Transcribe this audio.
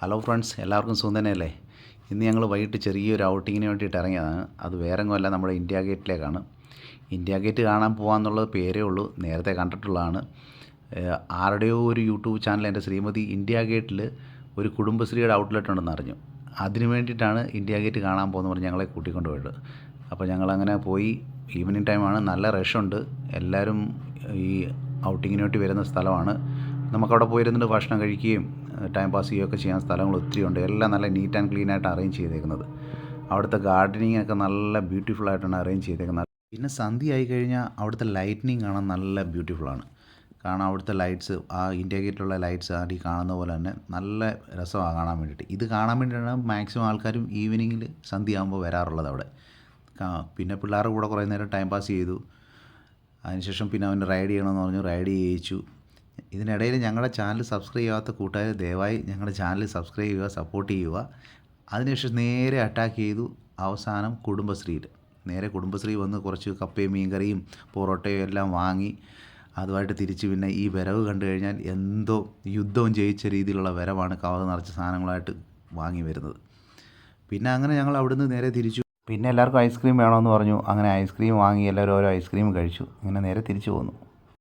Hello friends, എല്ലാവർക്കും സുഖം തന്നെയല്ലേ? ഇന്ന് ഞങ്ങൾ വൈകിട്ട് ചെറിയൊരു ഔട്ടിങ്ങിന് വേണ്ടിയിട്ട് ഇറങ്ങിയതാണ്. അത് വേറെ എങ്ങുമല്ല, നമ്മുടെ ഇന്ത്യ ഗേറ്റിലേക്കാണ്. ഇന്ത്യ ഗേറ്റ് കാണാൻ പോകാമെന്നുള്ളത് പേരേ ഉള്ളൂ, നേരത്തെ കണ്ടിട്ടുള്ളതാണ്. ആരുടെയോ ഒരു യൂട്യൂബ് ചാനൽ എൻ്റെ ശ്രീമതി ഇന്ത്യ ഗേറ്റിൽ ഒരു കുടുംബശ്രീയുടെ ഔട്ട്ലെറ്റ് ഉണ്ടെന്ന് അറിഞ്ഞു. അതിന് വേണ്ടിയിട്ടാണ് ഇന്ത്യ ഗേറ്റ് കാണാൻ പോകുന്നത് പറഞ്ഞ് ഞങ്ങളെ കൂട്ടിക്കൊണ്ട് പോയത്. അപ്പോൾ ഞങ്ങളങ്ങനെ പോയി. ഈവനിങ് ടൈമാണ്, നല്ല റഷുണ്ട്. എല്ലാവരും ഈ ഔട്ടിങ്ങിന് വേണ്ടി വരുന്ന സ്ഥലമാണ്. നമുക്കവിടെ പോയിരുന്നിട്ട് ഭക്ഷണം കഴിക്കുകയും ടൈം പാസ് ചെയ്യുകയൊക്കെ ചെയ്യാൻ സ്ഥലങ്ങൾ ഒത്തിരി ഉണ്ട്. എല്ലാം നല്ല നീറ്റ് ആൻഡ് ക്ലീൻ ആയിട്ട് അറേഞ്ച് ചെയ്തേക്കുന്നത്. അവിടുത്തെ ഗാർഡനിങ് ഒക്കെ നല്ല ബ്യൂട്ടിഫുൾ ആയിട്ടാണ് അറേഞ്ച് ചെയ്തേക്കുന്നത്. പിന്നെ സന്ധ്യ ആയി കഴിഞ്ഞാൽ അവിടുത്തെ ലൈറ്റ്നിങ് കാണാൻ നല്ല ബ്യൂട്ടിഫുള്ളാണ്. കാരണം അവിടുത്തെ ലൈറ്റ്സ്, ആ ഇന്ത്യ ഗേറ്റിലുള്ള ലൈറ്റ്സ് ആടി കാണുന്ന പോലെ തന്നെ നല്ല രസമാണ് കാണാൻ വേണ്ടിയിട്ട്. ഇത് കാണാൻ വേണ്ടിയിട്ടാണ് മാക്സിമം ആൾക്കാരും ഈവനിങ്ങിൽ സന്ധ്യ ആകുമ്പോൾ വരാറുള്ളത് അവിടെ. പിന്നെ പിള്ളേരുടെ കൂടെ കുറേ നേരം ടൈം പാസ് ചെയ്തു. അതിനുശേഷം പിന്നെ അവന് റൈഡ് ചെയ്യണമെന്ന് പറഞ്ഞു, റൈഡ് ചെയ്യിച്ചു. ഇതിനിടയിൽ ഞങ്ങളുടെ ചാനൽ സബ്സ്ക്രൈബ് ചെയ്യാത്ത കൂട്ടുകാർ ദയവായി ഞങ്ങളുടെ ചാനൽ സബ്സ്ക്രൈബ് ചെയ്യുക, സപ്പോർട്ട് ചെയ്യുക. അതിനുശേഷം നേരെ അറ്റാക്ക് ചെയ്തു അവസാനം കുടുംബശ്രീയിൽ. നേരെ കുടുംബശ്രീ വന്ന് കുറച്ച് കപ്പയും മീൻകറിയും പൊറോട്ടയും എല്ലാം വാങ്ങി അതുമായിട്ട് തിരിച്ച് പിന്നെ ഈ വരവ് കണ്ടു കഴിഞ്ഞാൽ എന്തോ യുദ്ധവും ജയിച്ച രീതിയിലുള്ള വരവാണ് കവർ നിറച്ച സാധനങ്ങളായിട്ട് വാങ്ങി വരുന്നത്. പിന്നെ അങ്ങനെ ഞങ്ങൾ അവിടുന്ന് നേരെ തിരിച്ചു. പിന്നെ എല്ലാവർക്കും ഐസ്ക്രീം വേണമെന്ന് പറഞ്ഞു. അങ്ങനെ ഐസ്ക്രീം വാങ്ങി എല്ലാവരും ഓരോ ഐസ്ക്രീം കഴിച്ചു. അങ്ങനെ നേരെ തിരിച്ചു പോന്നു.